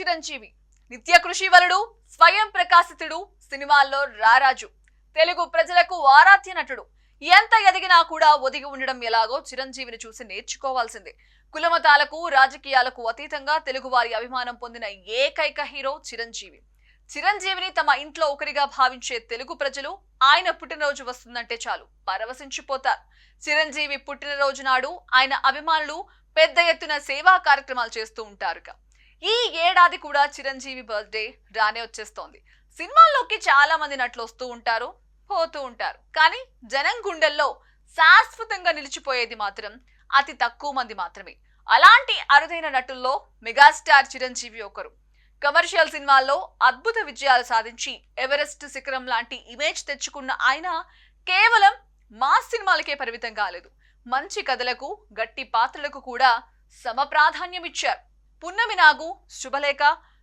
చిరంజీవి నిత్య కృషి వలుడు, స్వయం ప్రకాశితుడు, సినిమాల్లో రారాజు, తెలుగు ప్రజలకు ఆరాధ్య నటుడు. ఎంత ఎదిగినా కూడా ఒదిగి ఉండడం ఎలాగో చిరంజీవిని చూసి నేర్చుకోవాల్సిందే. కులమతాలకు, రాజకీయాలకు అతీతంగా తెలుగువారి అభిమానం పొందిన ఏకైక హీరో చిరంజీవి. చిరంజీవిని తమ ఇంట్లో ఒకరిగా భావించే తెలుగు ప్రజలు ఆయన పుట్టినరోజు వస్తుందంటే చాలు పరవశించిపోతారు. చిరంజీవి పుట్టినరోజు నాడు ఆయన అభిమానులు పెద్ద ఎత్తున సేవా కార్యక్రమాలు చేస్తూ ఉంటారుగా. ఈ ఏడాది కూడా చిరంజీవి బర్త్డే రానే వచ్చేస్తోంది. సినిమాల్లోకి చాలా మంది నటులు వస్తూ ఉంటారు, పోతూ ఉంటారు, కానీ జనం గుండెల్లో శాశ్వతంగా నిలిచిపోయేది మాత్రం అతి తక్కువ మంది మాత్రమే. అలాంటి అరుదైన నటుల్లో మెగాస్టార్ చిరంజీవి ఒకరు. కమర్షియల్ సినిమాల్లో అద్భుత విజయాలు సాధించి ఎవరెస్ట్ శిఖరం లాంటి ఇమేజ్ తెచ్చుకున్న ఆయన కేవలం మాస్ సినిమాలకే పరిమితం కాలేదు. మంచి కథలకు, గట్టి పాత్రలకు కూడా సమ ప్రాధాన్యం ఇచ్చారు. పున్నమి నాగు, శుభలేఖ,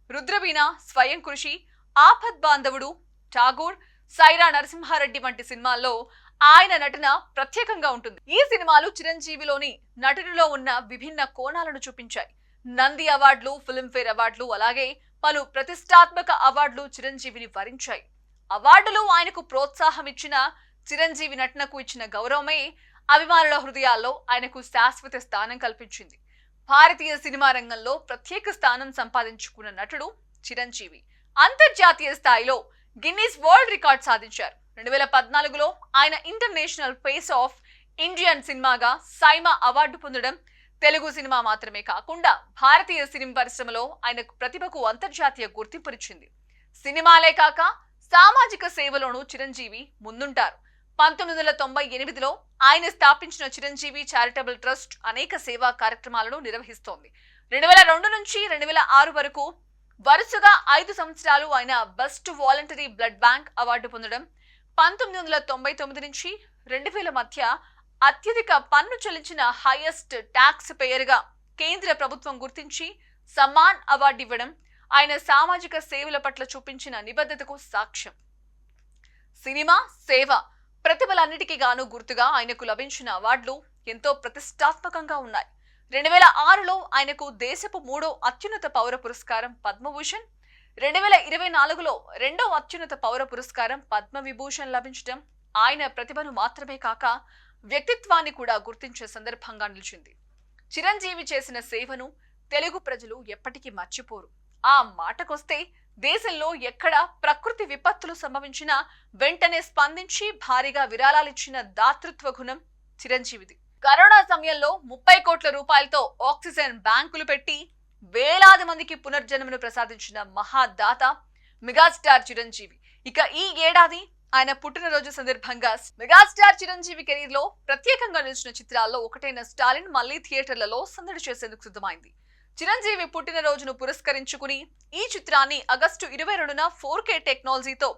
రుద్రవీణ, స్వయం కృషి, ఆపద్ బాంధవుడు, ఠాగూర్, సైరా నరసింహారెడ్డి వంటి సినిమాల్లో ఆయన నటన ప్రత్యేకంగా ఉంటుంది. ఈ సినిమాలు చిరంజీవిలోని నటుడిలో ఉన్న విభిన్న కోణాలను చూపించాయి. నంది అవార్డులు, ఫిల్మ్ఫేర్ అవార్డులు, అలాగే పలు ప్రతిష్టాత్మక అవార్డులు చిరంజీవిని వరించాయి. అవార్డులు ఆయనకు ప్రోత్సాహం ఇచ్చిన, చిరంజీవి నటనకు ఇచ్చిన గౌరవమే అభిమానుల హృదయాల్లో ఆయనకు శాశ్వత స్థానం కల్పించింది. భారతీయ సినిమా రంగంలో ప్రత్యేక స్థానం సంపాదించుకున్న నటుడు చిరంజీవి. అంతర్జాతీయ స్థాయిలో గిన్నీస్ వరల్డ్ రికార్డ్ సాధించారు. 2014లో ఆయన ఇంటర్నేషనల్ ఫేస్ ఆఫ్ ఇండియన్ సినిమాగా సైమా అవార్డు పొందడం తెలుగు సినిమా మాత్రమే కాకుండా భారతీయ సినిమా పరిశ్రమలో ఆయన ప్రతిభకు అంతర్జాతీయ గుర్తింపునిచ్చింది. సినిమాలే కాక సామాజిక సేవలోనూ చిరంజీవి ముందుంటారు. 1998లో ఆయన స్థాపించిన చిరంజీవి చారిటబుల్ ట్రస్ట్ అనేక సేవా కార్యక్రమాలను నిర్వహిస్తోంది. 2002 నుంచి 2006 వరకు వరుసగా 5 సంవత్సరాలు ఆయన best voluntary blood bank award పొందడం, 1999 నుంచి 2000 మధ్య అత్యధిక పన్ను చెల్లించిన హైయెస్ట్ ట్యాక్స్ పేయర్గా కేంద్ర ప్రభుత్వం గుర్తించి సమ్మాన్ అవార్డు ఇవ్వడం ఆయన సామాజిక సేవల పట్ల చూపించిన నిబద్ధతకు సాక్ష్యం. సినిమా, సేవ, ప్రతిభలన్నిటికీ గాను గుర్తుగా ఆయనకు లభించిన అవార్డులు ఎంతో ప్రతిష్టాత్మకంగా ఉన్నాయి. 2006లో ఆయనకు దేశపు 3వ అత్యున్నత పౌర పురస్కారం పద్మభూషణ్, 2024లో 2వ అత్యున్నత పౌర పురస్కారం పద్మవిభూషణ్ లభించడం ఆయన ప్రతిభను మాత్రమే కాక వ్యక్తిత్వాన్ని కూడా గుర్తించే సందర్భంగా నిలిచింది. చిరంజీవి చేసిన సేవను తెలుగు ప్రజలు ఎప్పటికీ మర్చిపోరు. ఆ మాటకొస్తే దేశంలో ఎక్కడ ప్రకృతి విపత్తులు సంభవించినా వెంటనే స్పందించి భారీగా విరాళాలిచ్చిన దాతృత్వ గుణం చిరంజీవిది. కరోనా సమయంలో 30 కోట్ల రూపాయలతో ఆక్సిజన్ బ్యాంకులు పెట్టి వేలాది మందికి పునర్జన్మను ప్రసాదించిన మహాదాత మెగాస్టార్ చిరంజీవి. ఇక ఈ ఏడాది ఆయన పుట్టినరోజు సందర్భంగా మెగాస్టార్ చిరంజీవి కెరీర్ లో ప్రత్యేకంగా నిలిచిన చిత్రాల్లో ఒకటైన స్టాలిన్ మళ్లీ థియేటర్లలో సందడి చేసేందుకు సిద్ధమైంది. చిరంజీవి పుట్టినరోజును పురస్కరించుకుని ఈ చిత్రాన్ని ఆగస్టు 22న 4K టెక్నాలజీతో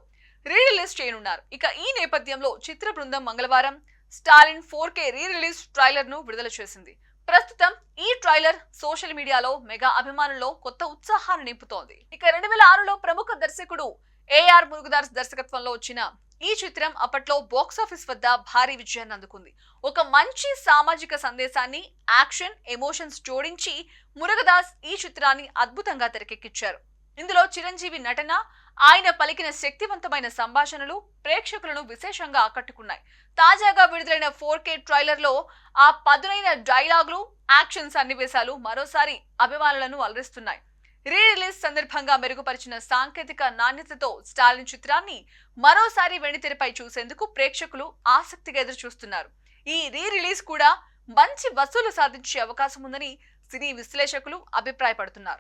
రీ రిలీజ్ చేయనున్నారు. ఇక ఈ నేపథ్యంలో చిత్ర బృందం మంగళవారం Stalin 4K re release trailer ను విడుదల చేసింది. ప్రస్తుతం ఈ ట్రైలర్ సోషల్ మీడియాలో మెగా అభిమానుల్లో కొత్త ఉత్సాహాన్ని నింపుతోంది. ఇక 2006లో ప్రముఖ దర్శకుడు AR మురుగదాస్ దర్శకత్వంలో వచ్చిన ఈ చిత్రం అప్పట్లో బాక్సాఫీస్ వద్ద భారీ విజయాన్ని అందుకుంది. ఒక మంచి సామాజిక సందేశాన్ని, యాక్షన్, ఎమోషన్స్ జోడించి మురుగదాస్ ఈ చిత్రాన్ని అద్భుతంగా తెరకెక్కించారు. ఇందులో చిరంజీవి నటన, ఆయన పలికిన శక్తివంతమైన సంభాషణలు ప్రేక్షకులను విశేషంగా ఆకట్టుకున్నాయి. తాజాగా విడుదలైన 4K ట్రైలర్ లో ఆ పదునైన డైలాగులు, యాక్షన్ సన్నివేశాలు మరోసారి అభిమానులను అలరిస్తున్నాయి. రీ రిలీజ్ సందర్భంగా మెరుగుపరిచిన సాంకేతిక నాణ్యతతో స్టాలిన్ చిత్రాన్ని మరోసారి వెండితెరపై చూసేందుకు ప్రేక్షకులు ఆసక్తిగా ఎదురు చూస్తున్నారు. ఈ రీ రిలీజ్ కూడా మంచి వసూలు సాధించే అవకాశం ఉందని సినీ విశ్లేషకులు అభిప్రాయపడుతున్నారు.